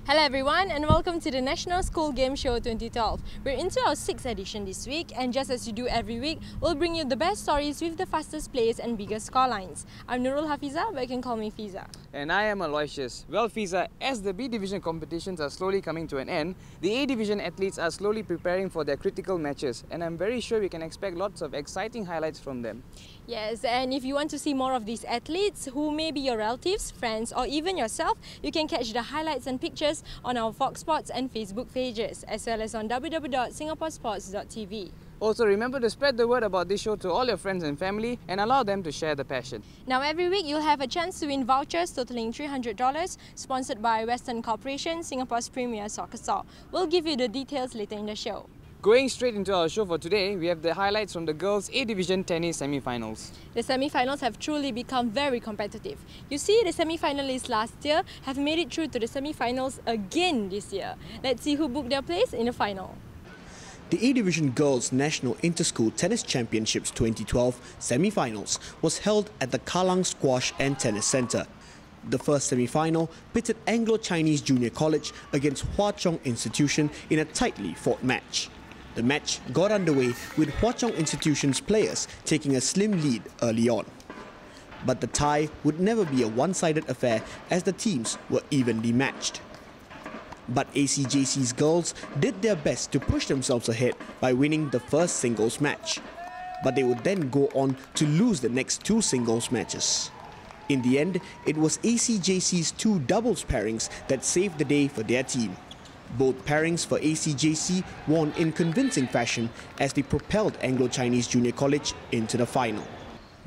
Hello everyone and welcome to the National School Game Show 2012. We're into our 6th edition this week, and just as you do every week, we'll bring you the best stories with the fastest plays and biggest scorelines. I'm Nurul Hafiza, but you can call me Fiza. And I am Aloysius. Well, Fiza, as the B Division competitions are slowly coming to an end, the A Division athletes are slowly preparing for their critical matches, and I'm very sure we can expect lots of exciting highlights from them. Yes, and if you want to see more of these athletes, who may be your relatives, friends or even yourself, you can catch the highlights and pictures on our VOXSPORTS and Facebook pages, as well as on www.singaporesports.tv. Also, remember to spread the word about this show to all your friends and family and allow them to share the passion. Now every week you'll have a chance to win vouchers totaling $300, sponsored by Western Corporation, Singapore's premier soccer store. We'll give you the details later in the show. Going straight into our show for today, we have the highlights from the girls' A Division tennis semi-finals. The semi-finals have truly become very competitive. You see, the semi-finalists last year have made it through to the semi-finals again this year. Let's see who booked their place in the final. The A Division Girls National Inter-School Tennis Championships 2012 semi-finals was held at the Kallang Squash and Tennis Centre. The first semi-final pitted Anglo-Chinese Junior College against Hwa Chong Institution in a tightly fought match. The match got underway with Hwa Chong Institution's players taking a slim lead early on. But the tie would never be a one-sided affair as the teams were evenly matched. But ACJC's girls did their best to push themselves ahead by winning the first singles match. But they would then go on to lose the next two singles matches. In the end, it was ACJC's two doubles pairings that saved the day for their team. Both pairings for ACJC won in convincing fashion as they propelled Anglo-Chinese Junior College into the final.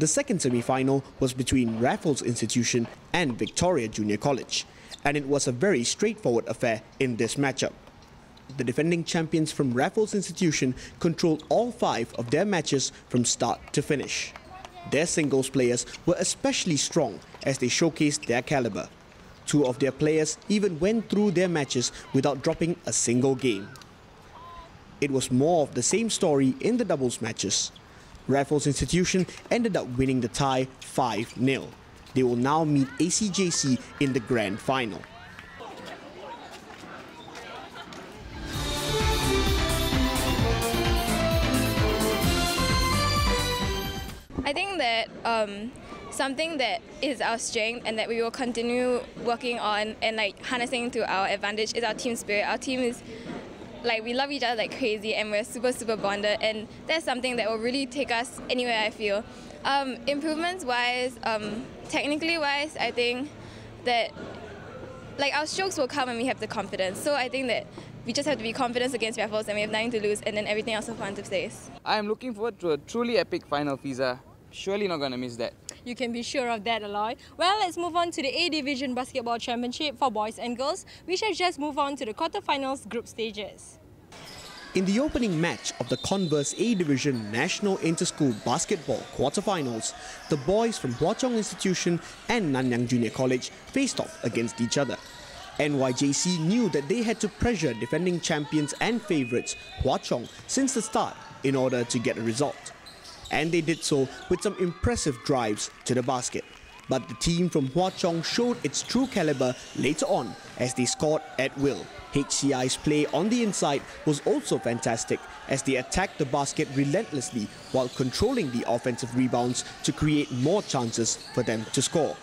The second semi-final was between Raffles Institution and Victoria Junior College, and it was a very straightforward affair in this matchup. The defending champions from Raffles Institution controlled all 5 of their matches from start to finish. Their singles players were especially strong as they showcased their caliber. 2 of their players even went through their matches without dropping a single game. It was more of the same story in the doubles matches. Raffles Institution ended up winning the tie 5-0. They will now meet ACJC in the grand final. I think that something that is our strength and that we will continue working on and harnessing to our advantage is our team spirit. Our team is we love each other like crazy, and we're super bonded, and that's something that will really take us anywhere, I feel. Improvements wise, technically wise, I think that our strokes will come when we have the confidence. So I think that we just have to be confident against Raffles and we have nothing to lose, and then everything else will fall into place. I am looking forward to a truly epic final, Fiza. Surely not going to miss that. You can be sure of that, Aloy. Well, let's move on to the A Division Basketball Championship for boys and girls. We shall just move on to the quarterfinals group stages. In the opening match of the Converse A Division National Inter-School Basketball quarterfinals, the boys from Hwa Chong Institution and Nanyang Junior College faced off against each other. NYJC knew that they had to pressure defending champions and favourites Hwa Chong since the start in order to get a result. And they did so with some impressive drives to the basket. But the team from Hwa Chong showed its true caliber later on as they scored at will. HCI's play on the inside was also fantastic as they attacked the basket relentlessly while controlling the offensive rebounds to create more chances for them to score.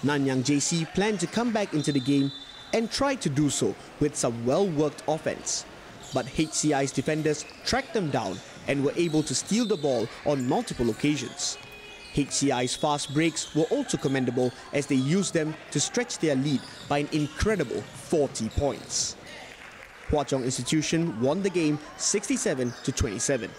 Nanyang JC planned to come back into the game and tried to do so with some well-worked offense. But HCI's defenders tracked them down and were able to steal the ball on multiple occasions. HCI's fast breaks were also commendable as they used them to stretch their lead by an incredible 40 points. Hwa Chong Institution won the game 67-27.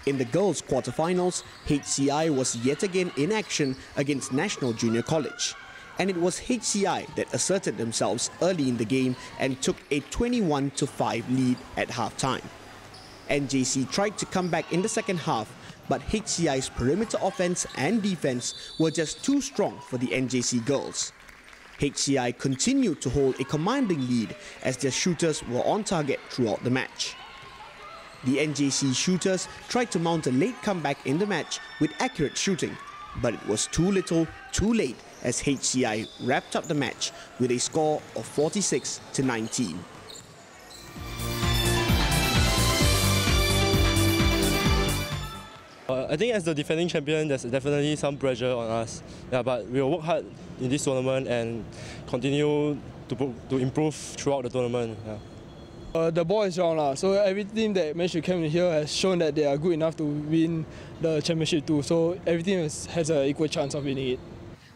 In the girls' quarterfinals, HCI was yet again in action against National Junior College. And it was HCI that asserted themselves early in the game and took a 21-5 lead at halftime. NJC tried to come back in the second half, but HCI's perimeter offense and defense were just too strong for the NJC girls. HCI continued to hold a commanding lead as their shooters were on target throughout the match. The NJC shooters tried to mount a late comeback in the match with accurate shooting, but it was too little, too late as HCI wrapped up the match with a score of 46-19. I think as the defending champion, there's definitely some pressure on us. Yeah, but we'll work hard in this tournament and continue to improve throughout the tournament. Yeah. The ball is round, so every team that managed to come in here has shown that they are good enough to win the championship too. So every team has an equal chance of winning it.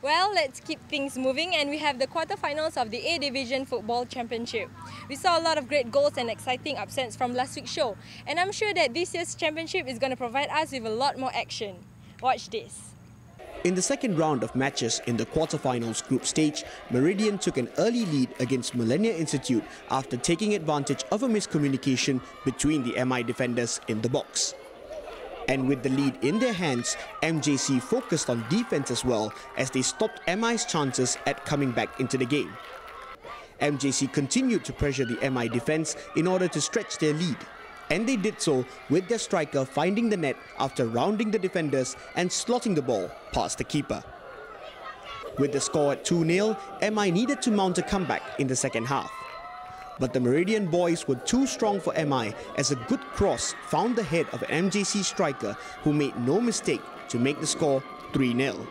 Well, let's keep things moving, and we have the quarterfinals of the A Division Football Championship. We saw a lot of great goals and exciting upsets from last week's show, and I'm sure that this year's championship is going to provide us with a lot more action. Watch this. In the second round of matches in the quarterfinals group stage, Meridian took an early lead against Millennia Institute after taking advantage of a miscommunication between the MI defenders in the box. And with the lead in their hands, MJC focused on defense as well as they stopped MI's chances at coming back into the game. MJC continued to pressure the MI defense in order to stretch their lead, and they did so with their striker finding the net after rounding the defenders and slotting the ball past the keeper. With the score at 2-0, MI needed to mount a comeback in the second half. But the Meridian boys were too strong for MI as a good cross found the head of an MJC striker who made no mistake to make the score 3-0.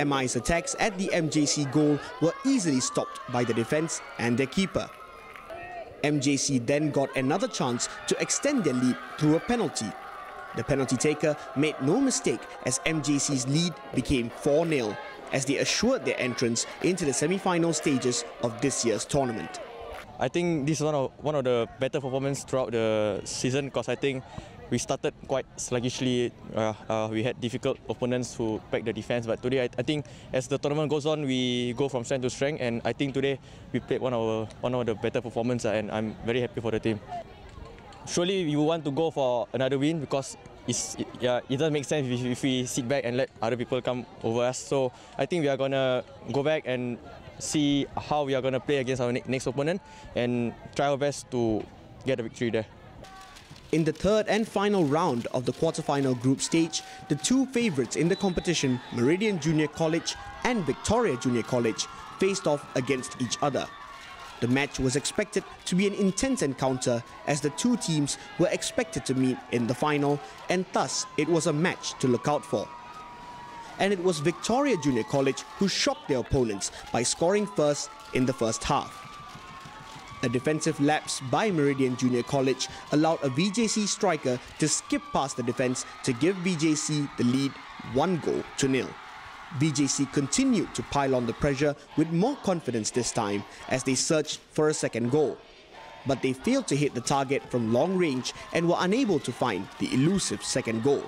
MI's attacks at the MJC goal were easily stopped by the defense and their keeper. MJC then got another chance to extend their lead through a penalty. The penalty taker made no mistake as MJC's lead became 4-0 as they assured their entrance into the semi-final stages of this year's tournament. I think this is one of the better performances throughout the season because I think we started quite sluggishly. We had difficult opponents who packed the defense, but today I think as the tournament goes on, we go from strength to strength, and I think today we played one of the better performances, and I'm very happy for the team. Surely you want to go for another win because it doesn't make sense if we sit back and let other people come over us. So I think we are gonna go back and see how we are going to play against our next opponent and try our best to get a victory there. In the third and final round of the quarterfinal group stage, the two favourites in the competition, Meridian Junior College and Victoria Junior College, faced off against each other. The match was expected to be an intense encounter as the two teams were expected to meet in the final, and thus it was a match to look out for. And it was Victoria Junior College who shocked their opponents by scoring first in the first half. A defensive lapse by Meridian Junior College allowed a VJC striker to skip past the defense to give VJC the lead 1-0. VJC continued to pile on the pressure with more confidence this time as they searched for a second goal. But they failed to hit the target from long range and were unable to find the elusive second goal.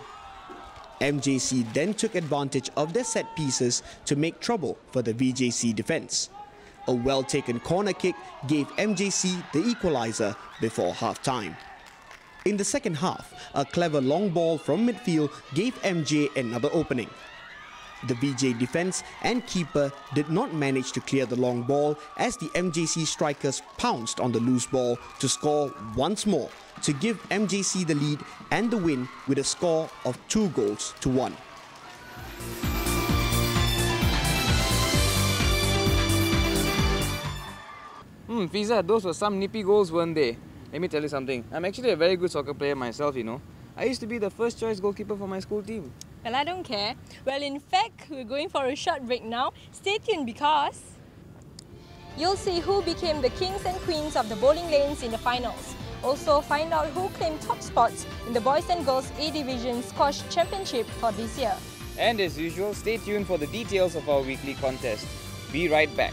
MJC then took advantage of their set pieces to make trouble for the VJC defense. A well-taken corner kick gave MJC the equalizer before half-time. In the second half, a clever long ball from midfield gave MJ another opening. The VJ defense and keeper did not manage to clear the long ball as the MJC strikers pounced on the loose ball to score once more to give MJC the lead and the win with a score of 2-1. Fiza, those were some nippy goals, weren't they? Let me tell you something. I'm actually a very good soccer player myself, you know. I used to be the first choice goalkeeper for my school team. Well, I don't care. Well, in fact, we're going for a short break now. Stay tuned because you'll see who became the kings and queens of the bowling lanes in the finals. Also, find out who claimed top spots in the Boys and Girls A Division Squash Championship for this year. And as usual, stay tuned for the details of our weekly contest. Be right back.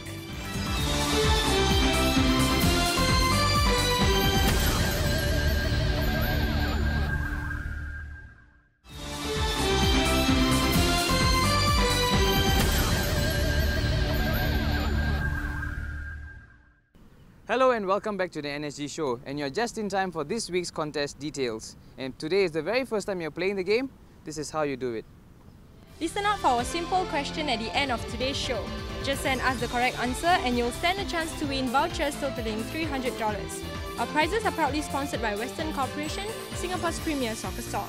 Hello and welcome back to the NSG show, and you're just in time for this week's contest details. And today is the very first time you're playing the game. This is how you do it. Listen out for our simple question at the end of today's show. Just send us the correct answer and you'll stand a chance to win vouchers totaling $300. Our prizes are proudly sponsored by Western Corporation, Singapore's premier soccer store.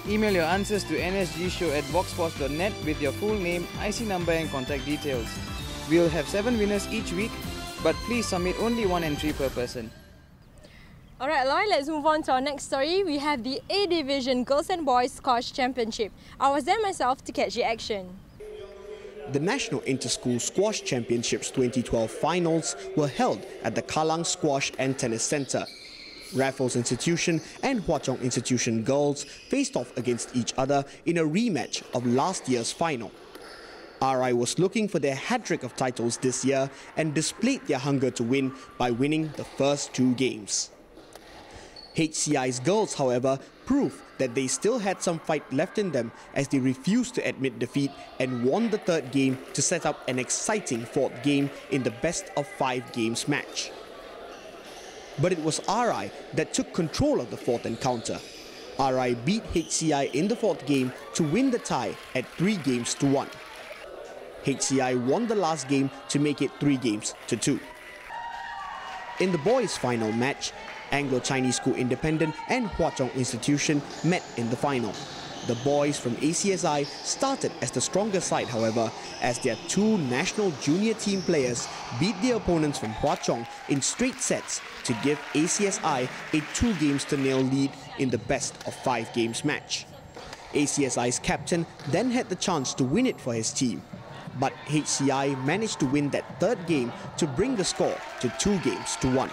Email your answers to nsgshow@voxsports.net with your full name, IC number and contact details. We'll have 7 winners each week, but please submit only 1 entry per person. Alright, Aloy, let's move on to our next story. We have the A Division Girls and Boys Squash Championship. I was there myself to catch the action. The National Inter-School Squash Championships 2012 finals were held at the Kallang Squash and Tennis Centre. Raffles Institution and Hwa Chong Institution girls faced off against each other in a rematch of last year's final. RI was looking for their hat-trick of titles this year and displayed their hunger to win by winning the first 2 games. HCI's girls, however, proved that they still had some fight left in them as they refused to admit defeat and won the 3rd game to set up an exciting 4th game in the best of 5 games match. But it was RI that took control of the 4th encounter. RI beat HCI in the 4th game to win the tie at 3 games to 1. HCI won the last game to make it 3 games to 2. In the boys' final match, Anglo-Chinese School Independent and Hwa Chong Institution met in the final. The boys from ACSI started as the stronger side, however, as their 2 national junior team players beat their opponents from Hwa Chong in straight sets to give ACSI a 2 games to 0 lead in the best of 5 games match. ACSI's captain then had the chance to win it for his team, but HCI managed to win that 3rd game to bring the score to 2 games to 1.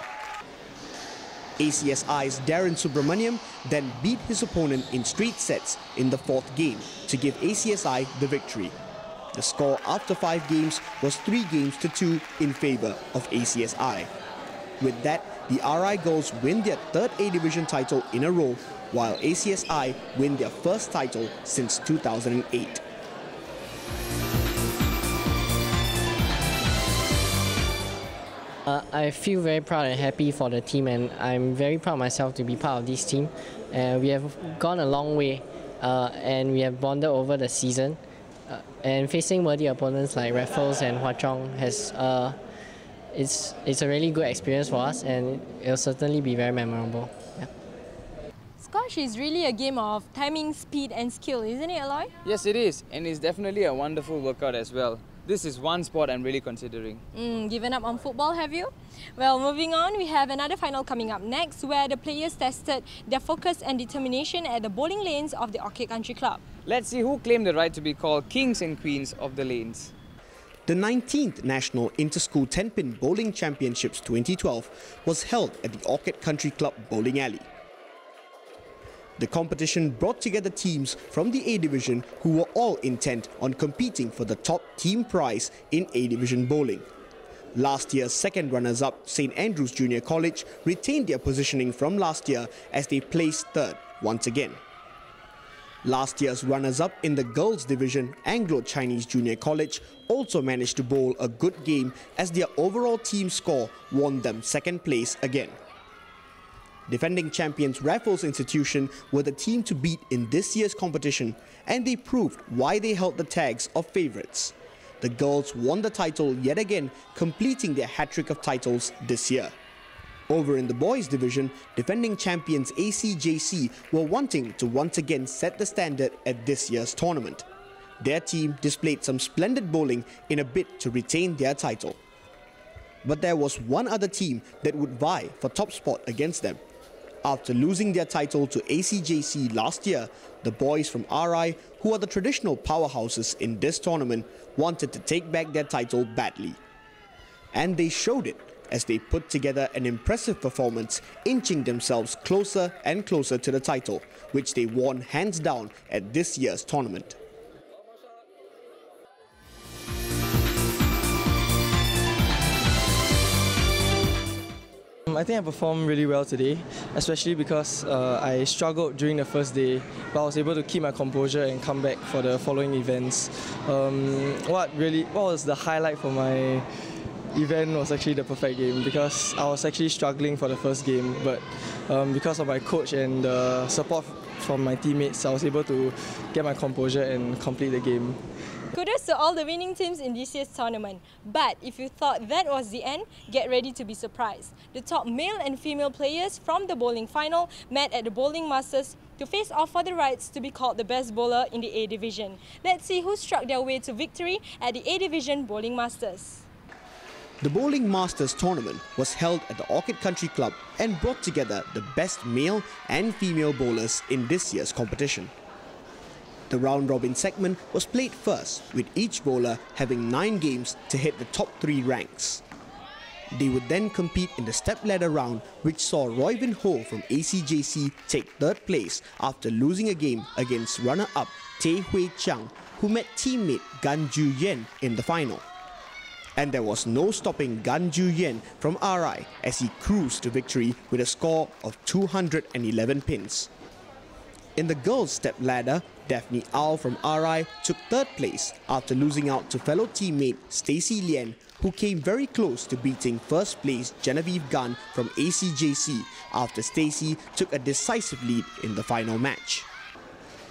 ACSI's Darren Subramaniam then beat his opponent in straight sets in the 4th game to give ACSI the victory. The score after 5 games was 3 games to 2 in favour of ACSI. With that, the RI girls win their 3rd A Division title in a row, while ACSI win their 1st title since 2008. I feel very proud and happy for the team, and I'm very proud myself to be part of this team. We have gone a long way, and we have bonded over the season. And facing worthy opponents like Raffles and Hwa Chong it's a really good experience for us, and it'll certainly be very memorable. Yeah. Squash is really a game of timing, speed and skill, isn't it, Aloy? Yes, it is, and it's definitely a wonderful workout as well. This is one sport I'm really considering. Given up on football, have you? Well, moving on, we have another final coming up next where the players tested their focus and determination at the bowling lanes of the Orchid Country Club. Let's see who claimed the right to be called kings and queens of the lanes. The 19th National Inter-School Tenpin Bowling Championships 2012 was held at the Orchid Country Club Bowling Alley. The competition brought together teams from the A Division who were all intent on competing for the top team prize in A Division bowling. Last year's 2nd runners-up, St. Andrews Junior College, retained their positioning from last year as they placed 3rd once again. Last year's runners-up in the girls division, Anglo-Chinese Junior College, also managed to bowl a good game as their overall team score won them 2nd place again. Defending champions Raffles Institution were the team to beat in this year's competition, and they proved why they held the tags of favourites. The girls won the title yet again, completing their hat-trick of titles this year. Over in the boys division, defending champions ACJC were wanting to once again set the standard at this year's tournament. Their team displayed some splendid bowling in a bid to retain their title. But there was one other team that would vie for top spot against them. After losing their title to ACJC last year, the boys from RI, who are the traditional powerhouses in this tournament, wanted to take back their title badly. And they showed it as they put together an impressive performance, inching themselves closer and closer to the title, which they won hands down at this year's tournament. I think I performed really well today, especially because I struggled during the first day, but I was able to keep my composure and come back for the following events. What was the highlight for my event was actually the perfect game, because I was actually struggling for the first game, but because of my coach and the support from my teammates, I was able to get my composure and complete the game. Kudos to all the winning teams in this year's tournament. But if you thought that was the end, get ready to be surprised. The top male and female players from the bowling final met at the Bowling Masters to face off for the rights to be called the best bowler in the A Division. Let's see who struck their way to victory at the A Division Bowling Masters. The Bowling Masters tournament was held at the Orchid Country Club and brought together the best male and female bowlers in this year's competition. The round-robin segment was played first, with each bowler having 9 games to hit the top 3 ranks. They would then compete in the step-ladder round, which saw Royvin Ho from ACJC take 3rd place after losing a game against runner-up Tae Hui Chiang, who met teammate Gan Ju Yen in the final. And there was no stopping Gan Ju Yen from RI as he cruised to victory with a score of 211 pins. In the girls' step ladder, Daphne Au from RI took 3rd place after losing out to fellow teammate Stacey Lien, who came very close to beating 1st place Genevieve Gunn from ACJC after Stacey took a decisive lead in the final match.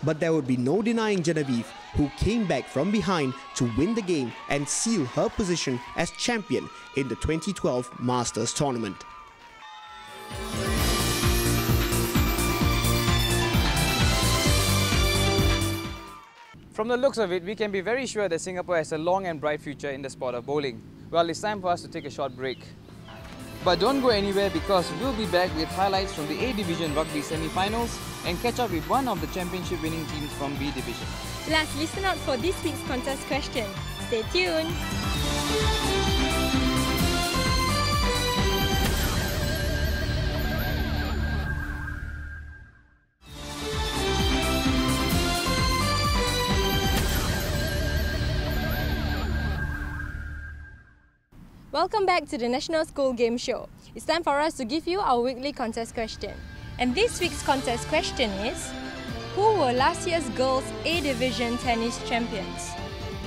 But there would be no denying Genevieve, who came back from behind to win the game and seal her position as champion in the 2012 Masters tournament. From the looks of it, we can be very sure that Singapore has a long and bright future in the sport of bowling. Well, it's time for us to take a short break. But don't go anywhere, because we'll be back with highlights from the A Division Rugby semi-finals and catch up with one of the championship winning teams from B Division. Plus, listen out for this week's contest question. Stay tuned! Welcome back to the National School Game Show. It's time for us to give you our weekly contest question. And this week's contest question is, who were last year's girls A Division tennis champions?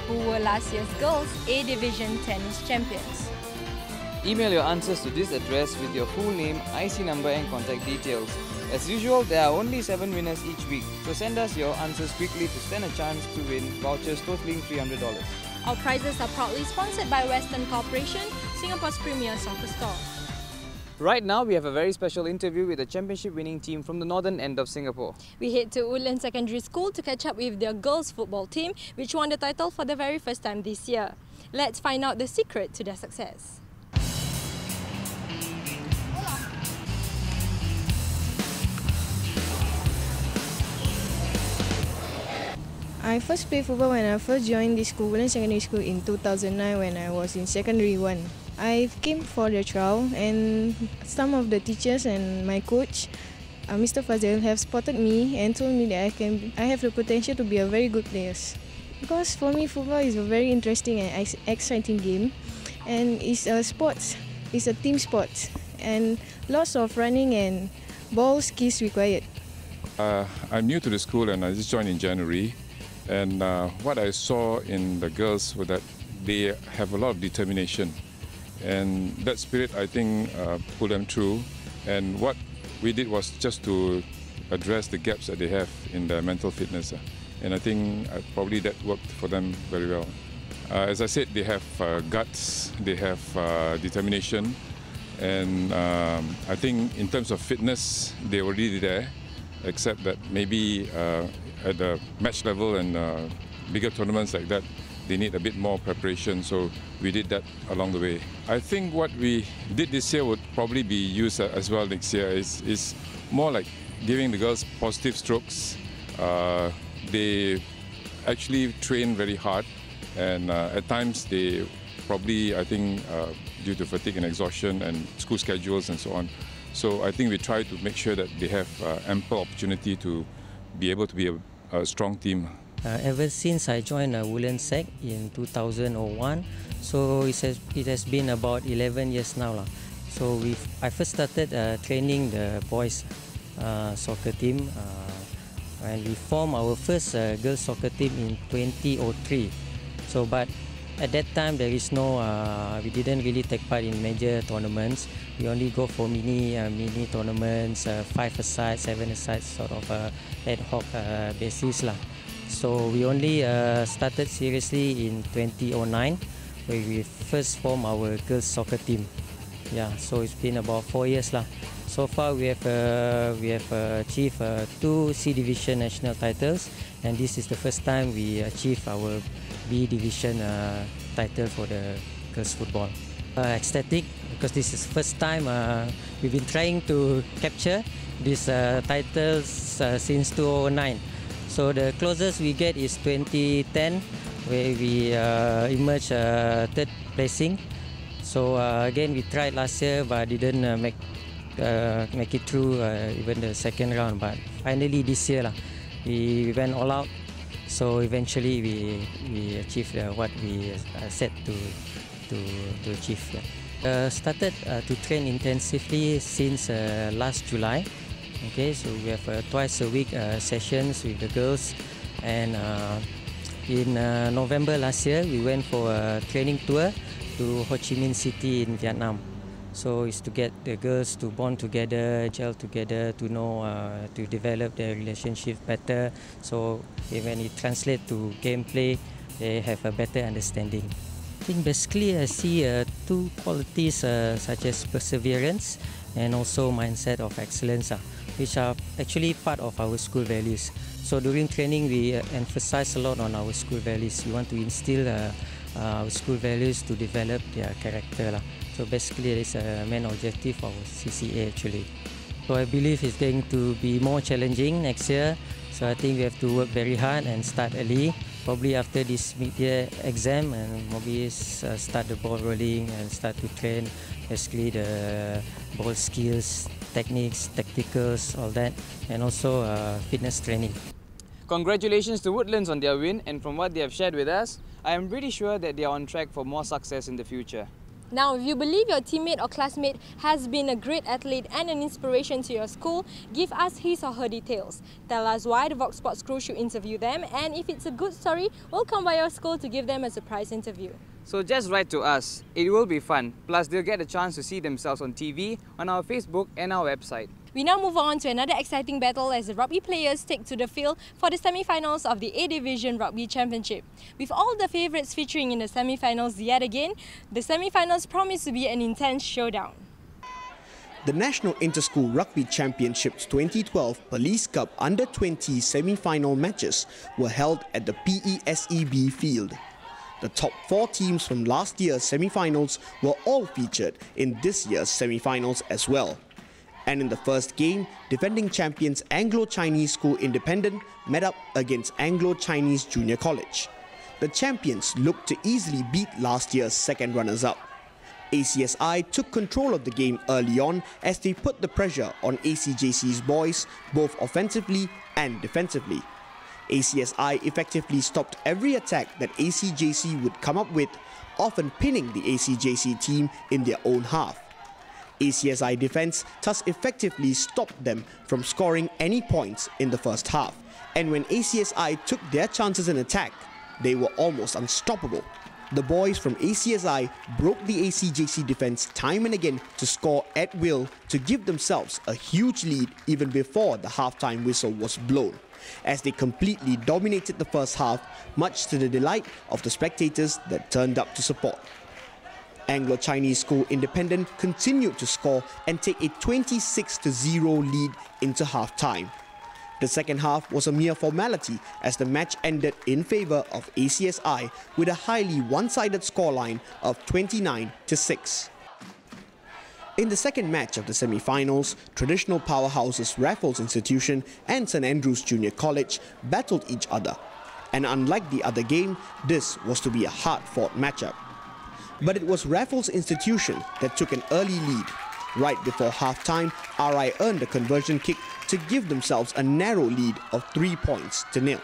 Who were last year's girls A Division tennis champions? Email your answers to this address with your full name, IC number and contact details. As usual, there are only 7 winners each week, so send us your answers quickly to stand a chance to win vouchers totaling $300. Our prizes are proudly sponsored by Western Corporation, Singapore's premier soccer store. Right now, we have a very special interview with a championship winning team from the northern end of Singapore. We head to Woodland Secondary School to catch up with their girls football team, which won the title for the very first time this year. Let's find out the secret to their success. I first played football when I first joined this school, Woodland Secondary School, in 2009 when I was in secondary 1. I came for the trial, and some of the teachers and my coach, Mr. Fazil, have spotted me and told me that I have the potential to be a very good player. Because for me, football is a very interesting and exciting game, and it's a team sport, and lots of running and ball skills required. I'm new to the school and I just joined in January. And what I saw in the girls was that they have a lot of determination, and that spirit, I think, pulled them through. And what we did was just to address the gaps that they have in their mental fitness, and I think probably that worked for them very well. As I said, they have guts, they have determination, and I think in terms of fitness, they're already there, except that maybe at the match level and bigger tournaments like that, they need a bit more preparation, so we did that along the way. I think what we did this year would probably be used as well next year. Is more like giving the girls positive strokes. They actually train very hard, and at times they probably, I think, due to fatigue and exhaustion and school schedules and so on. So I think we try to make sure that they have ample opportunity to be able to be a strong team. Ever since I joined Woodland Sec in 2001, so it has been about 11 years now. So I first started training the boys soccer team, and we formed our first girls soccer team in 2003. So, but at that time there is no, we didn't really take part in major tournaments. We only go for mini tournaments, 5-a-side, 7-a-side sort of ad hoc basis lah. So we only started seriously in 2009, where we first formed our girls soccer team. Yeah, so it's been about 4 years lah. So far we have achieved 2 C Division national titles, and this is the first time we achieve our B Division title for the girls football. Ecstatic because this is first time we've been trying to capture these titles since 2009. So the closest we get is 2010, where we emerged third placing. So again we tried last year but didn't make it through even the second round. But finally this year we went all out. So eventually we achieved what we set to achieve. Started to train intensively since last July. Okay, so we have twice a week sessions with the girls, and in November last year we went for a training tour to Ho Chi Minh City in Vietnam. So it's to get the girls to bond together, gel together, to know, to develop their relationship better. So when it translates to gameplay, they have a better understanding. I think basically I see 2 qualities such as perseverance and also mindset of excellence, which are actually part of our school values. So during training we emphasize a lot on our school values. We want to instill our school values to develop their character. So basically it's a main objective of our CCA actually. So I believe it's going to be more challenging next year. So I think we have to work very hard and start early. Probably after this mid-year exam, and maybe start the ball rolling and start to train basically the ball skills, techniques, tacticals, all that, and also fitness training. Congratulations to Woodlands on their win, and from what they have shared with us, I am pretty sure that they are on track for more success in the future. Now, if you believe your teammate or classmate has been a great athlete and an inspiration to your school, give us his or her details. Tell us why the Vox Sports crew should interview them, and if it's a good story, we'll come by your school to give them a surprise interview. So just write to us. It will be fun. Plus, they'll get a chance to see themselves on TV, on our Facebook and our website. We now move on to another exciting battle as the rugby players take to the field for the semi-finals of the A Division Rugby Championship. With all the favourites featuring in the semi-finals yet again, the semi-finals promise to be an intense showdown. The National Inter-School Rugby Championships 2012 Police Cup Under-20 semi-final matches were held at the PESEB field. The top 4 teams from last year's semi-finals were all featured in this year's semi-finals as well. And in the first game, defending champions Anglo-Chinese School Independent met up against Anglo-Chinese Junior College. The champions looked to easily beat last year's second runners-up. ACSI took control of the game early on as they put the pressure on ACJC's boys, both offensively and defensively. ACSI effectively stopped every attack that ACJC would come up with, often pinning the ACJC team in their own half. ACSI defence thus effectively stopped them from scoring any points in the first half, and when ACSI took their chances in attack, they were almost unstoppable. The boys from ACSI broke the ACJC defence time and again to score at will to give themselves a huge lead even before the half-time whistle was blown, as they completely dominated the first half, much to the delight of the spectators that turned up to support. Anglo-Chinese School Independent continued to score and take a 26-0 lead into half-time. The second half was a mere formality as the match ended in favour of ACSI with a highly one-sided scoreline of 29-6. In the second match of the semi-finals, traditional powerhouses Raffles Institution and St Andrews Junior College battled each other. And unlike the other game, this was to be a hard-fought matchup. But it was Raffles Institution that took an early lead. Right before half-time, RI earned a conversion kick to give themselves a narrow lead of 3 points to nil.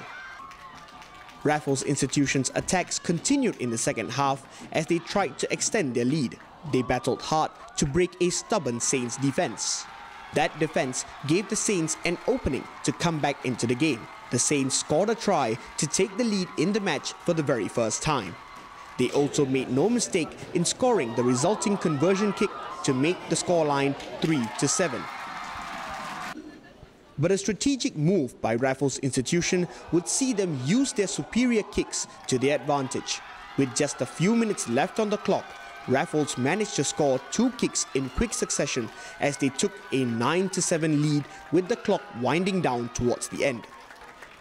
Raffles Institution's attacks continued in the second half as they tried to extend their lead. They battled hard to break a stubborn Saints defence. That defence gave the Saints an opening to come back into the game. The Saints scored a try to take the lead in the match for the very first time. They also made no mistake in scoring the resulting conversion kick to make the scoreline 3-7. But a strategic move by Raffles Institution would see them use their superior kicks to their advantage. With just a few minutes left on the clock, Raffles managed to score 2 kicks in quick succession as they took a 9-7 lead with the clock winding down towards the end.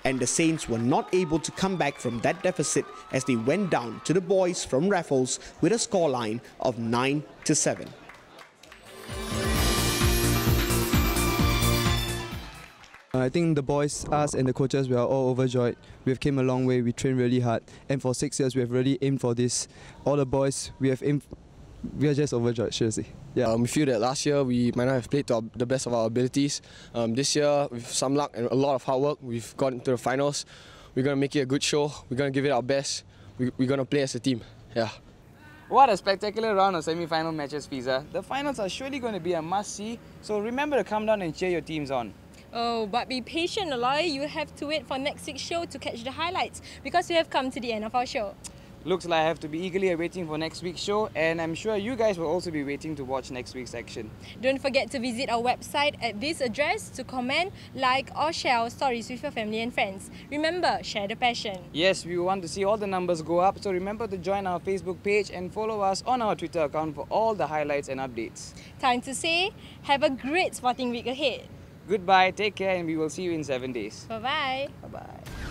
And the Saints were not able to come back from that deficit as they went down to the boys from Raffles with a scoreline of 9-7. I think the boys, us and the coaches, we are all overjoyed. We have came a long way, we trained really hard, and for 6 years we have really aimed for this. All the boys, we are just overjoyed, seriously. Yeah. We feel that last year we might not have played to the best of our abilities. This year, with some luck and a lot of hard work, we've got into the finals. We're going to make it a good show, we're going to give it our best, we're going to play as a team. Yeah. What a spectacular round of semi-final matches, Fiza. The finals are surely going to be a must-see, so remember to come down and cheer your teams on. Oh, but be patient, Aloy. You have to wait for next week's show to catch the highlights because we have come to the end of our show. Looks like I have to be eagerly awaiting for next week's show, and I'm sure you guys will also be waiting to watch next week's action. Don't forget to visit our website at this address to comment, like or share our stories with your family and friends. Remember, share the passion. Yes, we want to see all the numbers go up, so remember to join our Facebook page and follow us on our Twitter account for all the highlights and updates. Time to say, have a great sporting week ahead. Goodbye, take care, and we will see you in 7 days. Bye-bye. Bye-bye.